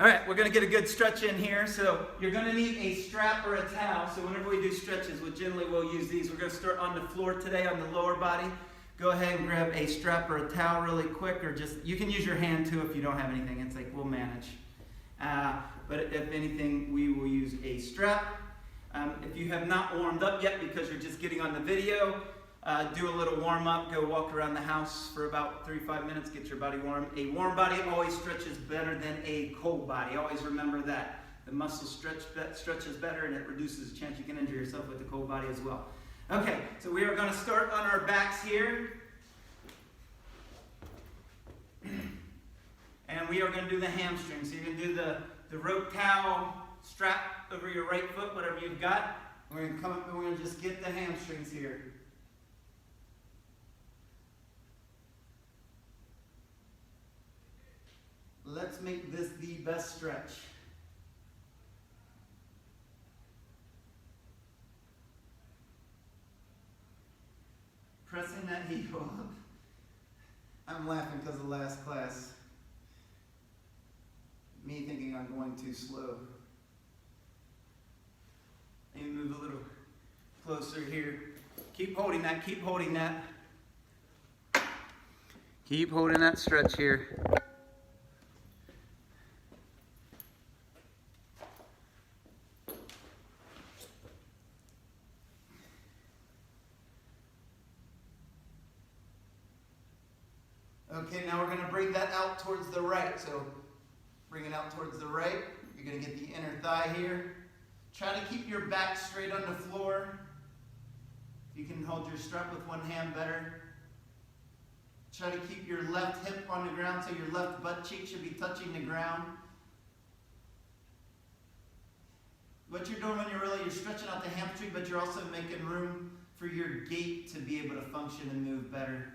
All right, we're going to get a good stretch in here. So you're going to need a strap or a towel. So whenever we do stretches, generally we'll use these. We're going to start on the floor today on the lower body. Go ahead and grab a strap or a towel really quick, or just, you can use your hand too if you don't have anything. It's like, we'll manage. But if anything, we will use a strap. If you have not warmed up yet because you're just getting on the video, do a little warm up. Go walk around the house for about 3-5 minutes. Get your body warm. A warm body always stretches better than a cold body. Always remember that. The muscle stretches better, and it reduces the chance you can injure yourself with the cold body as well. Okay, so we are going to start on our backs here. And we are going to do the hamstrings. So you can do the rope towel strap over your right foot, whatever you've got. We're going to come up and we're going to just get the hamstrings here. Let's make this the best stretch. Pressing that heel up. I'm laughing because of last class. Me thinking I'm going too slow. Maybe move a little closer here. Keep holding that, keep holding that. Keep holding that stretch here. Okay, now we're going to bring that out towards the right. So bring it out towards the right. You're going to get the inner thigh here. Try to keep your back straight on the floor. If you can hold your strap with one hand, better. Try to keep your left hip on the ground so your left butt cheek should be touching the ground. What you're doing when you're stretching out the hamstring, but you're also making room for your gait to be able to function and move better.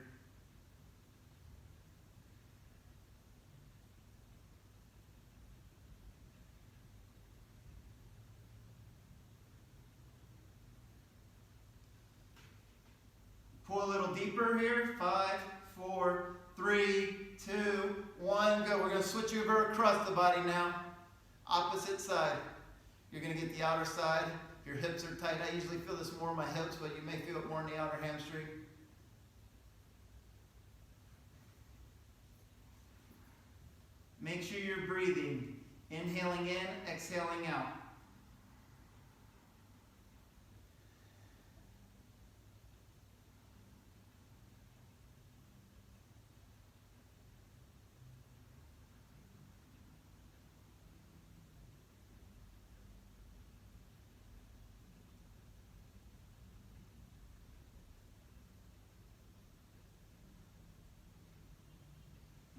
Pull a little deeper here. 5, 4, 3, 2, 1, go. We're going to switch over across the body now. Opposite side. You're going to get the outer side. Your hips are tight. I usually feel this more in my hips, but you may feel it more in the outer hamstring. Make sure you're breathing. Inhaling in, exhaling out.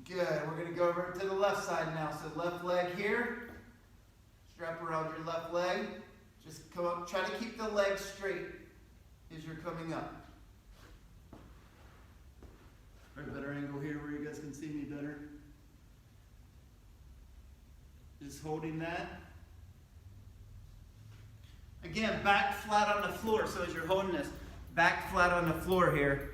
Good. We're going to go over to the left side now. So left leg here. Strap around your left leg. Just come up. Try to keep the leg straight as you're coming up. Or a better angle here where you guys can see me better. Just holding that. Again, back flat on the floor. So as you're holding this, back flat on the floor here.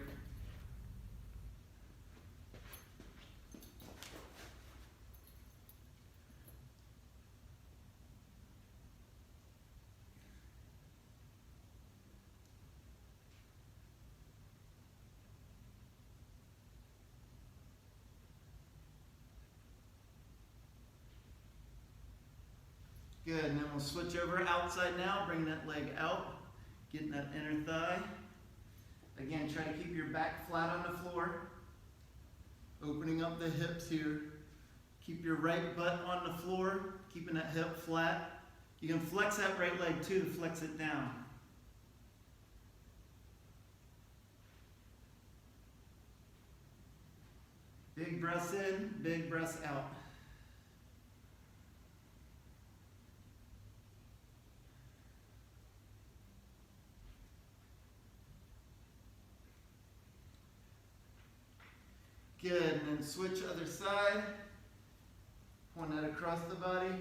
Good, and then we'll switch over outside now, bring that leg out, getting that inner thigh. Again, try to keep your back flat on the floor, opening up the hips here. Keep your right butt on the floor, keeping that hip flat. You can flex that right leg too to flex it down. Big breaths in, big breaths out. Good, and then switch other side. Point that across the body.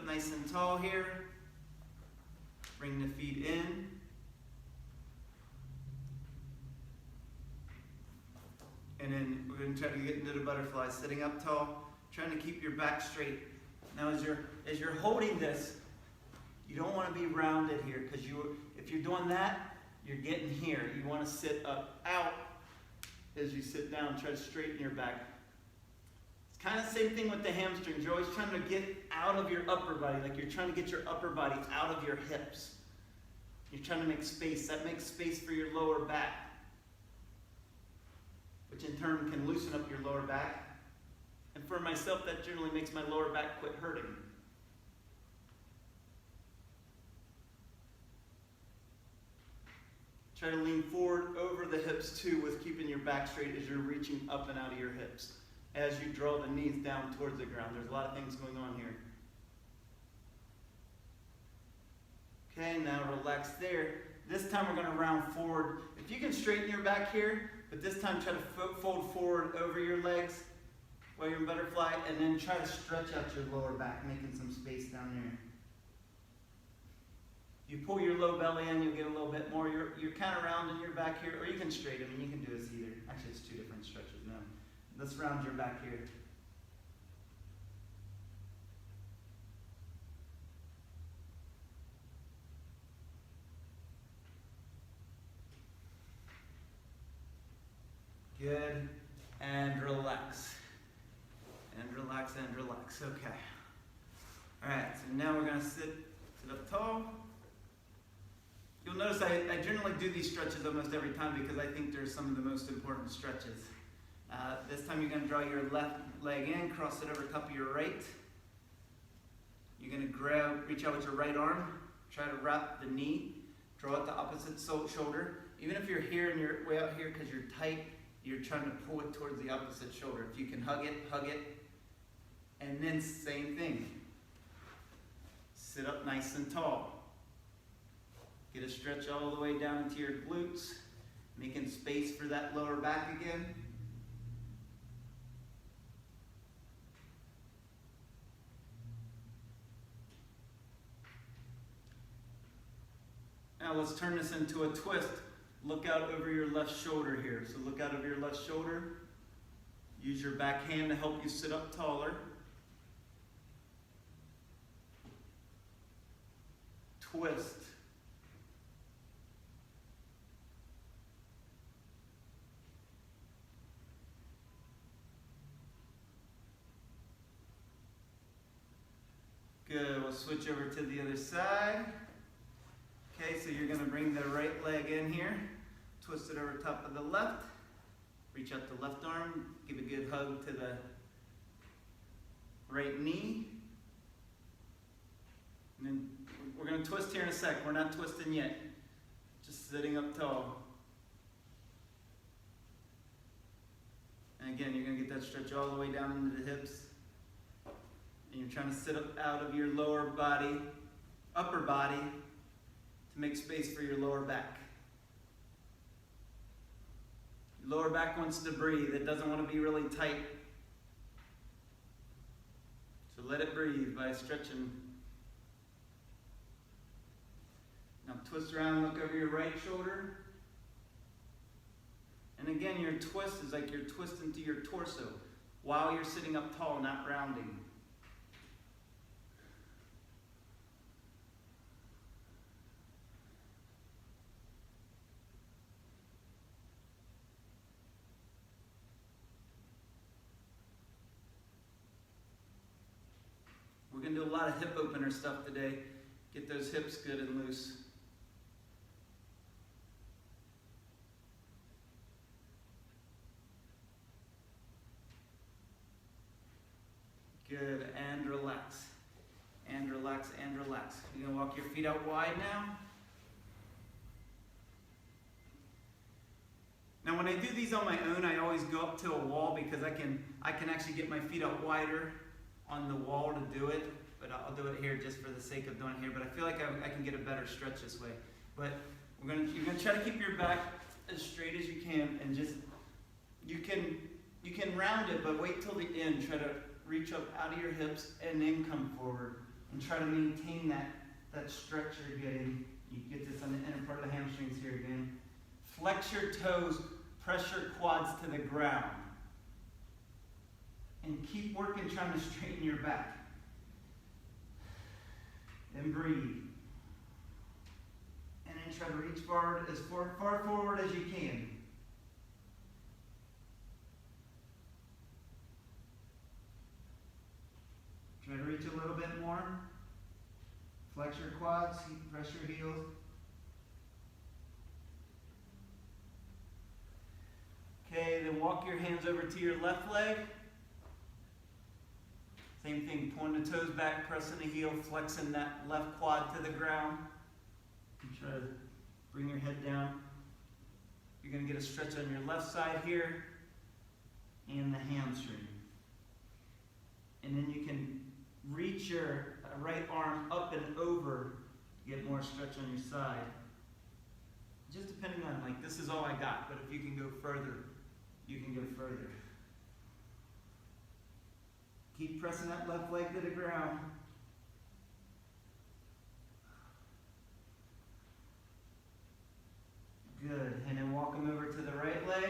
nice and tall here. Bring the feet in. And then we're going to try to get into the butterfly, sitting up tall, trying to keep your back straight. Now as you're holding this, you don't want to be rounded here, because if you're doing that, you're getting here. You want to sit up, out as you sit down. Try to straighten your back. It's kind of the same thing with the hamstrings. You're always trying to get out of your upper body, like you're trying to get your upper body out of your hips. You're trying to make space. That makes space for your lower back, which in turn can loosen up your lower back. And for myself, that generally makes my lower back quit hurting. Try to lean forward over the hips too, with keeping your back straight as you're reaching up and out of your hips. As you draw the knees down towards the ground. There's a lot of things going on here. Okay, now relax there. This time we're going to round forward. If you can straighten your back here, but this time try to fold forward over your legs while you're in butterfly, and then try to stretch out your lower back, making some space down there. You pull your low belly in, you'll get a little bit more. You're kind of rounding your back here, or you can straighten. I mean, you can do this either. Actually, it's two different stretches now. Let's round your back here. Good. And relax. And relax and relax. Okay. All right, so now we're going to sit up tall. You'll notice I generally do these stretches almost every time because I think they're some of the most important stretches. This time you're going to draw your left leg in, cross it over top of your right. You're going to reach out with your right arm, try to wrap the knee, draw it the opposite shoulder. Even if you're here and you're way out here because you're tight, you're trying to pull it towards the opposite shoulder. If you can hug it. And then same thing. Sit up nice and tall. Get a stretch all the way down into your glutes, making space for that lower back again. Now let's turn this into a twist. Look out over your left shoulder here. So look out over your left shoulder. Use your back hand to help you sit up taller. Twist. Good. We'll switch over to the other side. Okay, so you're going to bring the right leg in here, twist it over top of the left, reach out the left arm, give a good hug to the right knee. And then we're going to twist here in a sec. We're not twisting yet, just sitting up tall. And again, you're going to get that stretch all the way down into the hips. And you're trying to sit up out of your lower body, upper body, to make space for your lower back. Your lower back wants to breathe. It doesn't want to be really tight. So let it breathe by stretching. Now twist around, look over your right shoulder. And again, your twist is like you're twisting to your torso while you're sitting up tall, not rounding. We're going to do a lot of hip opener stuff today. Get those hips good and loose. Good, and relax. And relax, and relax. You're going to walk your feet out wide now. Now when I do these on my own, I always go up to a wall because I can actually get my feet out wider on the wall to do it, but I'll do it here just for the sake of doing it here. But I feel like I can get a better stretch this way. But you're gonna try to keep your back as straight as you can, and just you can round it, but wait till the end. Try to reach up out of your hips and then come forward. and try to maintain that stretch you're getting. You get this on the inner part of the hamstrings here again. Flex your toes, press your quads to the ground. And keep working trying to straighten your back. And breathe. And then try to reach forward as far forward as you can. Try to reach a little bit more. Flex your quads, press your heels. Okay, then walk your hands over to your left leg. Same thing, pulling the toes back, pressing the heel, flexing that left quad to the ground. And try to bring your head down. You're going to get a stretch on your left side here and the hamstring. And then you can reach your right arm up and over to get more stretch on your side. Just depending on, like, this is all I got, but if you can go further, you can go further. Keep pressing that left leg to the ground. Good. And then walk them over to the right leg.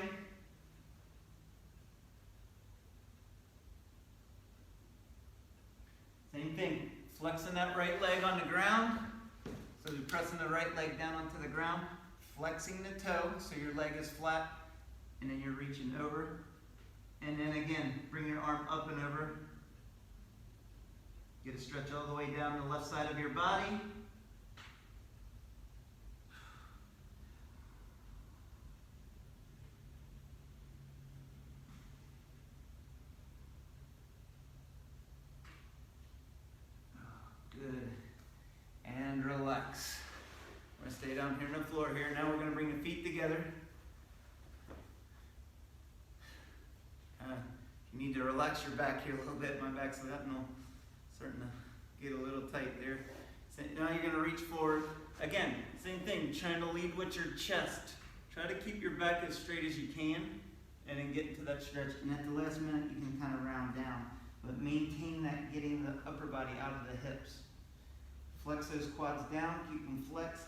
Same thing. Flexing that right leg on the ground. So you're pressing the right leg down onto the ground. Flexing the toe so your leg is flat. And then you're reaching over. And then again, bring your arm up and over. Get a stretch all the way down the left side of your body. Good. And relax. We're going to stay down here on the floor here. Now we're going to bring the feet together. You need to relax your back here a little bit. My back's starting to get a little tight there. So now you're going to reach forward. Again, same thing, trying to lead with your chest. Try to keep your back as straight as you can and then get into that stretch. And at the last minute, you can kind of round down. But maintain that getting the upper body out of the hips. Flex those quads down, keep them flexed.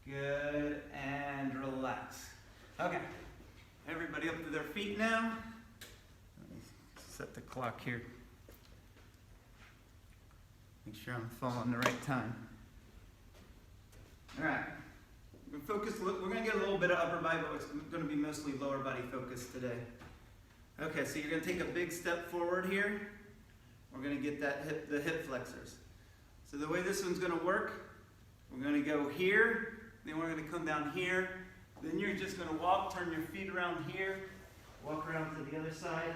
Good, and relax. Okay, everybody up to their feet now. Let me set the clock here. Make sure I'm following the right time. All right, we're going to get a little bit of upper body, but it's going to be mostly lower body focused today. Okay, so you're going to take a big step forward here. We're going to get the hip flexors. So the way this one's going to work, we're going to go here. Then we're going to come down here. Then you're just going to walk, turn your feet around here, walk around to the other side,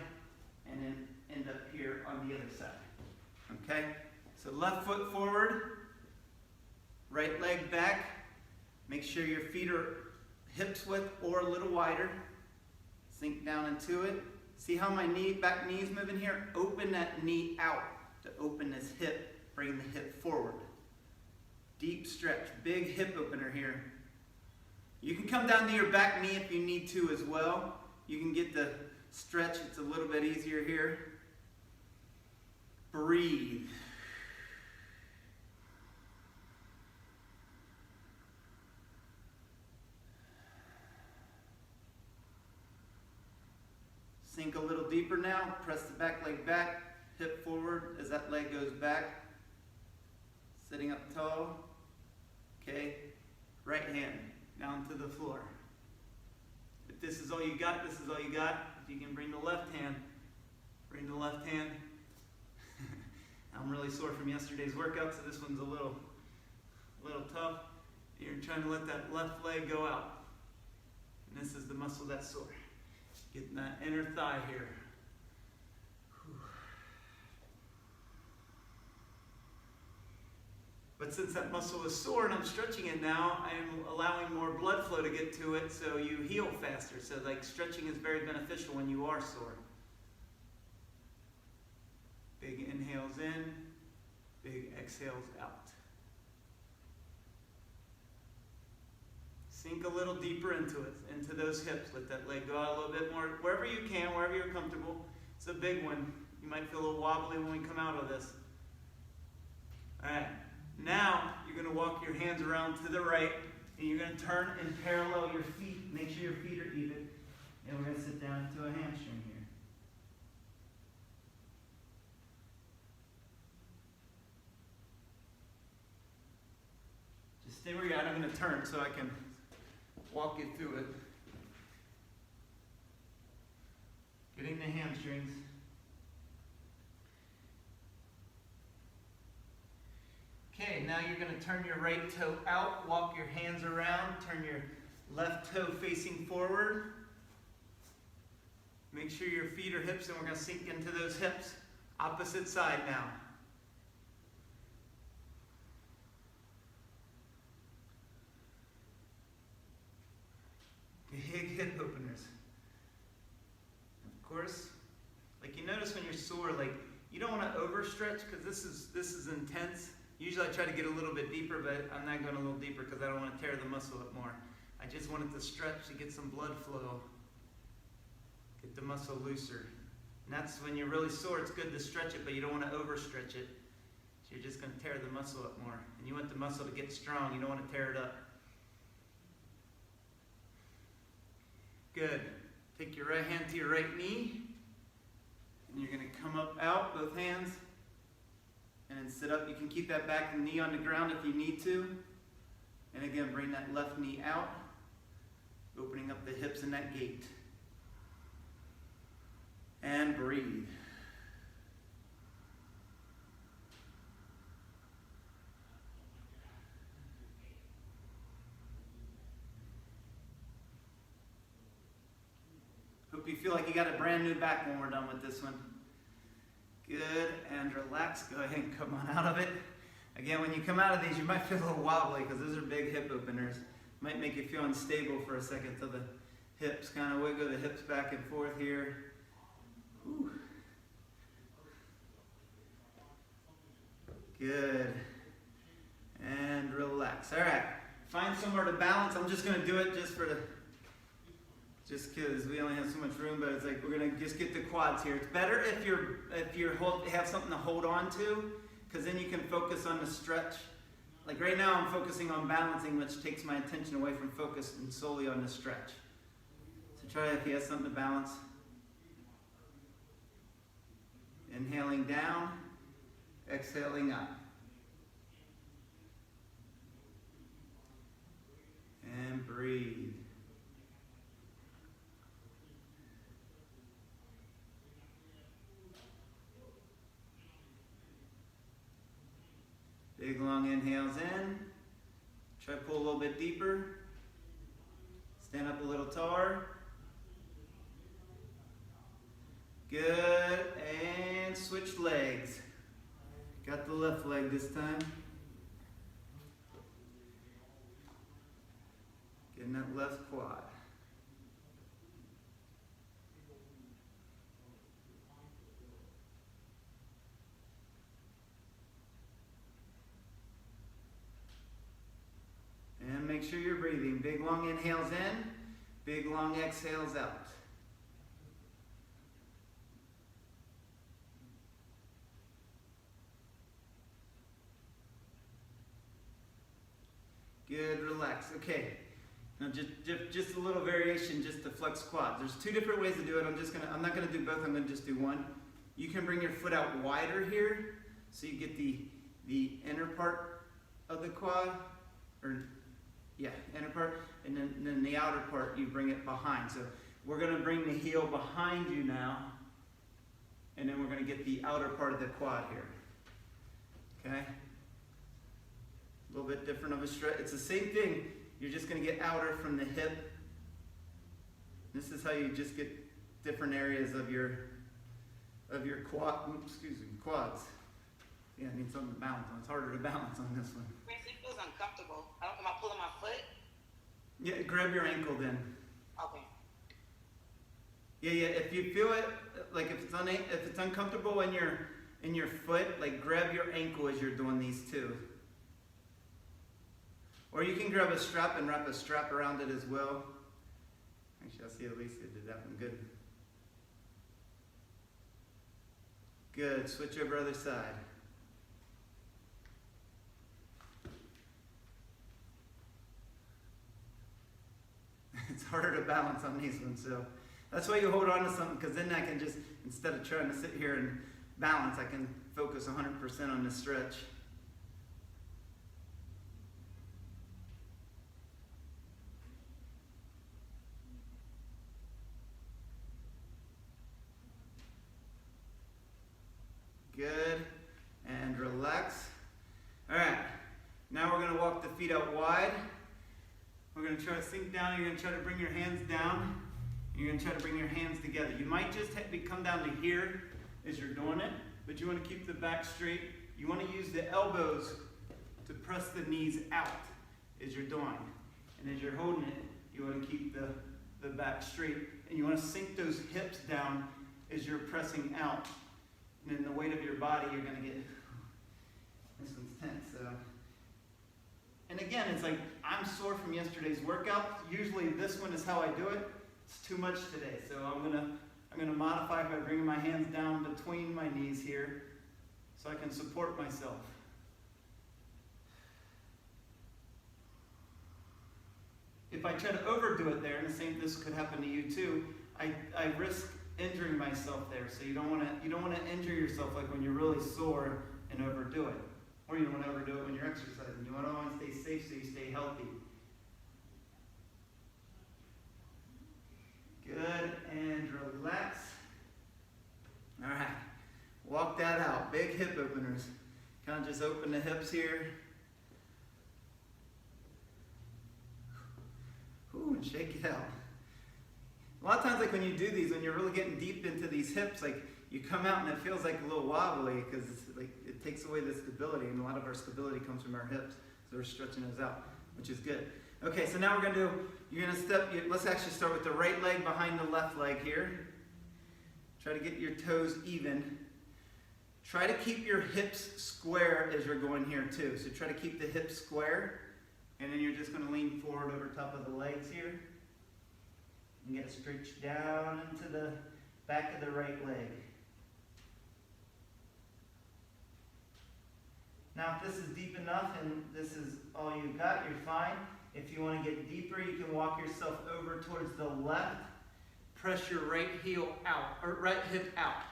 and then end up here on the other side. Okay? So left foot forward, right leg back. Make sure your feet are hips width or a little wider. Sink down into it. See how my back knee's moving here? Open that knee out to open this hip. Bring the hip forward. Deep stretch, big hip opener here. You can come down to your back knee if you need to as well. You can get the stretch, it's a little bit easier here. Breathe. Sink a little deeper now, press the back leg back, hip forward as that leg goes back. Sitting up tall. Okay, right hand down to the floor. If this is all you got, this is all you got. If you can bring the left hand, bring the left hand. I'm really sore from yesterday's workout, so this one's a little tough. You're trying to let that left leg go out. And this is the muscle that's sore. Getting that inner thigh here. But since that muscle is sore and I'm stretching it now, I'm allowing more blood flow to get to it so you heal faster. So like stretching is very beneficial when you are sore. Big inhales in, big exhales out. Sink a little deeper into it, into those hips. Let that leg go out a little bit more, wherever you can, wherever you're comfortable. It's a big one. You might feel a little wobbly when we come out of this. All right. Now, you're going to walk your hands around to the right, and you're going to turn and parallel your feet. Make sure your feet are even. And we're going to sit down into a hamstring here. Just stay where you're at. I'm going to turn so I can walk you through it. Getting the hamstrings. Okay, now you're going to turn your right toe out, walk your hands around, turn your left toe facing forward. Make sure your feet are hips, and we're going to sink into those hips. Opposite side now. Big hip openers. Of course, like you notice when you're sore, like you don't want to overstretch because this is intense. Usually I try to get a little bit deeper, but I'm not going a little deeper because I don't want to tear the muscle up more. I just want it to stretch to get some blood flow. Get the muscle looser. And that's when you're really sore, it's good to stretch it, but you don't want to overstretch it. So you're just going to tear the muscle up more. And you want the muscle to get strong. You don't want to tear it up. Good. Take your right hand to your right knee. And you're going to come up out, both hands. And then sit up. You can keep that back knee on the ground if you need to. And again, bring that left knee out. Opening up the hips in that gait. And breathe. Hope you feel like you got a brand new back when we're done with this one. Good, and relax. Go ahead and come on out of it. Again, when you come out of these, you might feel a little wobbly because those are big hip openers. Might make you feel unstable for a second till the hips kind of wiggle the hips back and forth here. Whew. Good. And relax. All right. Find somewhere to balance. I'm just going to do it just because we only have so much room, but it's like we're going to just get the quads here. It's better if you have something to hold on to, because then you can focus on the stretch. Like right now I'm focusing on balancing, which takes my attention away from focus and solely on the stretch. So try if you have something to balance. Inhaling down, exhaling up. And breathe. Big long inhales in. Try to pull a little bit deeper. Stand up a little taller. Good. And switch legs. Got the left leg this time. Getting that left quad. And make sure you're breathing. Big long inhales in, big long exhales out. Good, relax. Okay. Now just a little variation just to flex quads. There's two different ways to do it. I'm not gonna do both, I'm gonna just do one. You can bring your foot out wider here, so you get the inner part of the quad, inner part, and then the outer part, you bring it behind. So we're going to bring the heel behind you now, and then we're going to get the outer part of the quad here. Okay? A little bit different of a stretch. It's the same thing. You're just going to get outer from the hip. This is how you just get different areas of your quads. Yeah, I need something to balance on. It's harder to balance on this one. It feels uncomfortable. Am I pulling my foot? Yeah, grab your ankle then. Okay. Yeah. If you feel it, like if it's uncomfortable in your foot, like grab your ankle as you're doing these too. Or you can grab a strap and wrap a strap around it as well. Actually, I see Alicia did that one. Good. Good. Switch over other side. It's harder to balance on these ones, so that's why you hold on to something, because then I can just, instead of trying to sit here and balance, I can focus 100% on the stretch. Good, and relax. All right, now we're going to walk the feet out wide. We're going to try to sink down. You're going to try to bring your hands down. You're going to try to bring your hands together. You might just come down to here as you're doing it, but you want to keep the back straight. You want to use the elbows to press the knees out as you're doing. And as you're holding it, you want to keep the back straight. And you want to sink those hips down as you're pressing out. And then the weight of your body, you're going to get, this one's tense, so. And again, it's like, I'm sore from yesterday's workout. Usually this one is how I do it. It's too much today, so I'm gonna modify by bringing my hands down between my knees here so I can support myself. If I try to overdo it there, and this could happen to you too, I risk injuring myself there. So you don't want to injure yourself like when you're really sore and overdo it. Or you don't want to overdo it when you're exercising. You want to always stay safe so you stay healthy. Good, and relax. All right, walk that out. Big hip openers. Kind of just open the hips here. Ooh, and shake it out. A lot of times, like when you do these, when you're really getting deep into these hips, like you come out and it feels like a little wobbly because like it takes away the stability, and a lot of our stability comes from our hips, so we're stretching those out, which is good. Okay, so now let's actually start with the right leg behind the left leg here. Try to get your toes even. Try to keep your hips square as you're going here too. So try to keep the hips square, and then you're just going to lean forward over top of the legs here. And get stretched down into the back of the right leg. Now if this is deep enough and this is all you've got, you're fine. If you want to get deeper, you can walk yourself over towards the left. Press your right heel out, or right hip out.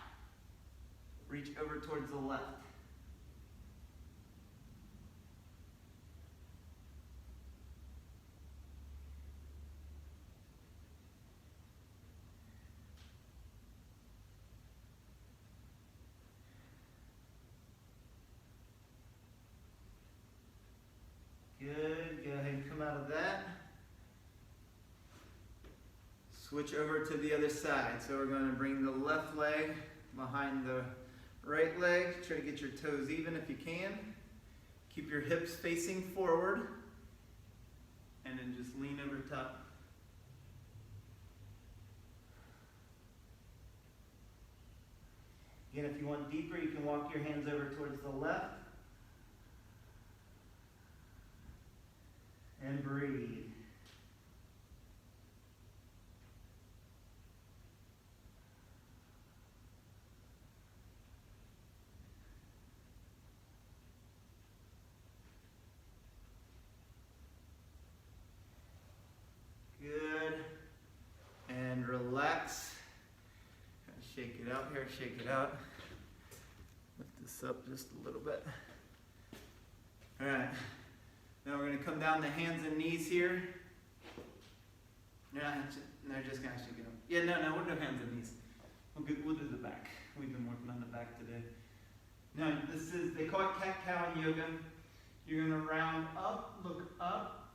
Reach over towards the left. Good, go ahead and come out of that. Switch over to the other side. So we're going to bring the left leg behind the right leg. Try to get your toes even if you can. Keep your hips facing forward. And then just lean over top. Again, if you want deeper, you can walk your hands over towards the left. And breathe. Good. And relax. Kind of shake it out here, shake it out. Lift this up just a little bit. All right. Now we're going to come down to hands and knees here. No, just kind of shake it up. Yeah, no, we'll do hands and knees. We'll do the back. We've been working on the back today. Now, they call it cat-cow in yoga. You're going to round up, look up,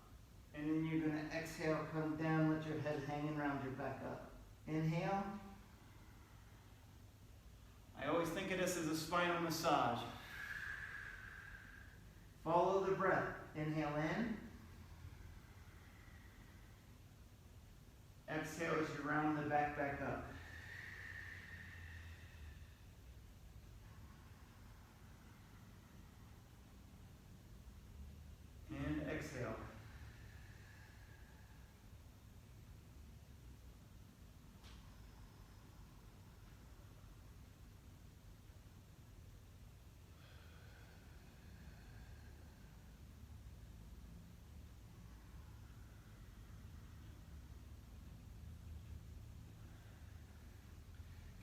and then you're going to exhale, come down, let your head hang and round your back up. Inhale. I always think of this as a spinal massage. Follow the breath. Inhale in. Exhale as you round the back up. And exhale.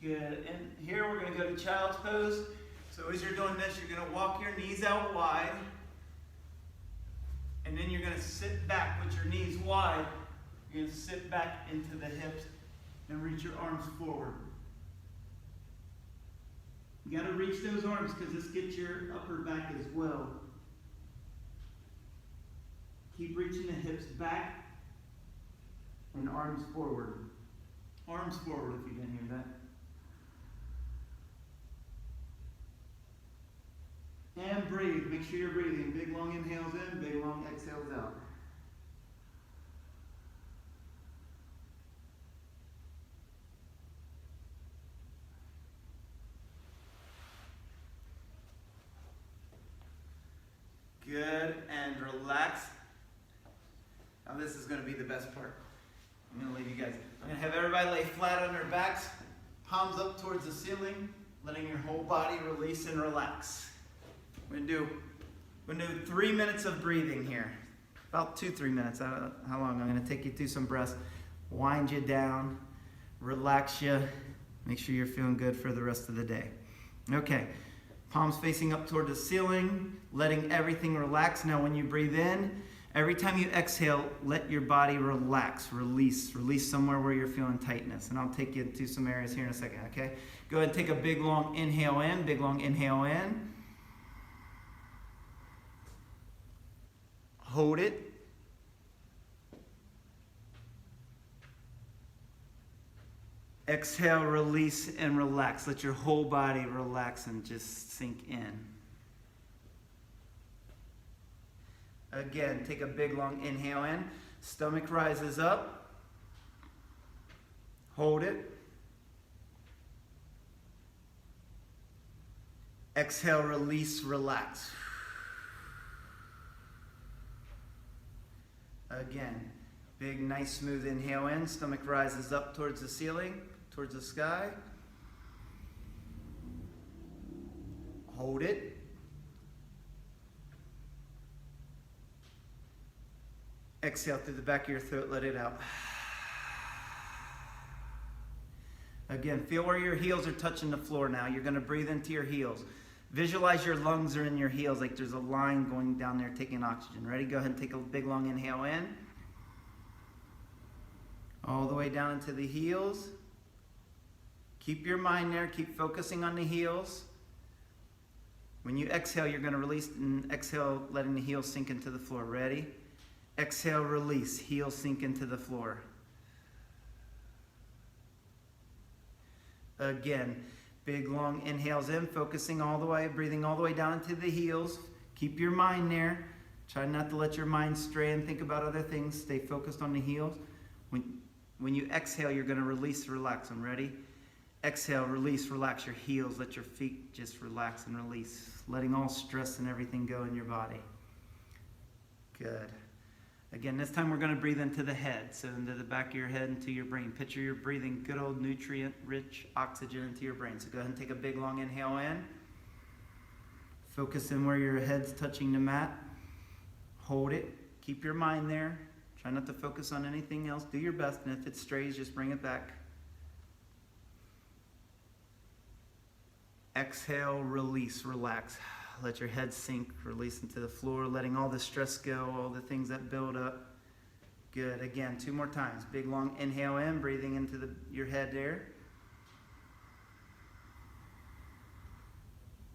Good. And here we're going to go to child's pose. So as you're doing this, you're going to walk your knees out wide. And then you're going to sit back with your knees wide. You're going to sit back into the hips and reach your arms forward. You got to reach those arms because this gets your upper back as well. Keep reaching the hips back and arms forward. Arms forward if you didn't hear that. And breathe. Make sure you're breathing. Big long inhales in, big long exhales out. Good. And relax. Now this is going to be the best part. I'm going to leave you guys. I'm going to have everybody lay flat on their backs, palms up towards the ceiling, letting your whole body release and relax. We're going to do 3 minutes of breathing here. About 2-3 minutes. I don't know how long. I'm going to take you through some breaths. Wind you down. Relax you. Make sure you're feeling good for the rest of the day. Okay. Palms facing up toward the ceiling. Letting everything relax. Now when you breathe in, every time you exhale, let your body relax. Release. Release somewhere where you're feeling tightness. And I'll take you to some areas here in a second. Okay? Go ahead and take a big long inhale in. Big long inhale in. Hold it. Exhale, release, and relax. Let your whole body relax and just sink in. Again, take a big long inhale in. Stomach rises up. Hold it. Exhale, release, relax. Again, big, nice, smooth inhale in. Stomach rises up towards the ceiling, towards the sky. Hold it. Exhale through the back of your throat, let it out. Again, feel where your heels are touching the floor now. You're going to breathe into your heels. Visualize your lungs are in your heels like there's a line going down there taking oxygen. Ready? Go ahead and take a big long inhale in. All the way down into the heels. Keep your mind there. Keep focusing on the heels. When you exhale, you're going to release and exhale, letting the heels sink into the floor. Ready? Exhale, release. Heels sink into the floor. Again. Big long inhales in, focusing all the way, breathing all the way down into the heels. Keep your mind there. Try not to let your mind stray and think about other things. Stay focused on the heels. When you exhale, you're going to release, relax. I'm ready? Exhale, release, relax your heels. Let your feet just relax and release. Letting all stress and everything go in your body. Good. Again, this time we're going to breathe into the head. So into the back of your head, into your brain. Picture you're breathing good old nutrient-rich oxygen into your brain. So go ahead and take a big long inhale in. Focus in where your head's touching the mat. Hold it. Keep your mind there. Try not to focus on anything else. Do your best, and if it strays, just bring it back. Exhale, release, relax. Let your head sink, release into the floor, letting all the stress go, all the things that build up. Good. Again, 2 more times. Big long inhale in, breathing into your head there.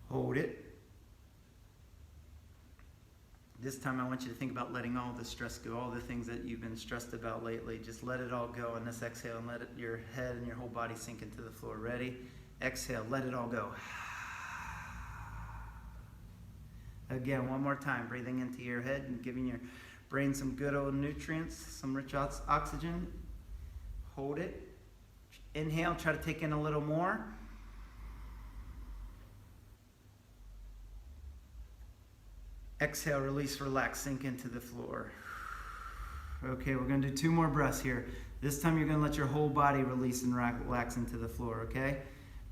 Hold it. This time I want you to think about letting all the stress go, all the things that you've been stressed about lately. Just let it all go in this exhale and let your head and your whole body sink into the floor. Ready? Exhale, let it all go. Again, one more time, breathing into your head and giving your brain some good old nutrients, some rich oxygen. Hold it. Inhale, try to take in a little more. Exhale, release, relax, sink into the floor. Okay, we're going to do 2 more breaths here. This time you're going to let your whole body release and relax into the floor, okay?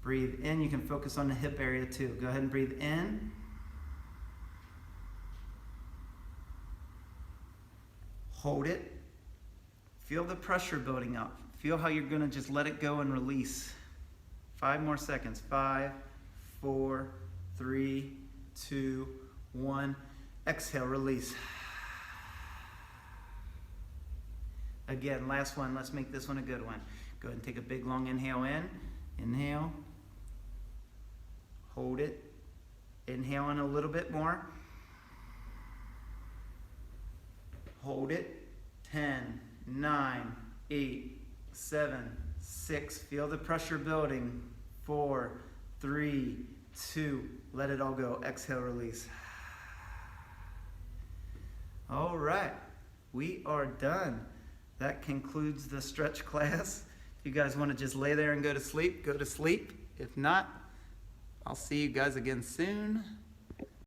Breathe in. You can focus on the hip area too. Go ahead and breathe in. Hold it. Feel the pressure building up. Feel how you're going to just let it go and release. 5 more seconds. 5, 4, 3, 2, 1. Exhale, release. Again, last one. Let's make this one a good one. Go ahead and take a big long inhale in. Inhale. Hold it. Inhale in a little bit more. Hold it. 10, 9, 8, 7, 6. Feel the pressure building. 4, 3, 2. Let it all go. Exhale, release. All right. We are done. That concludes the stretch class. If you guys want to just lay there and go to sleep, go to sleep. If not, I'll see you guys again soon.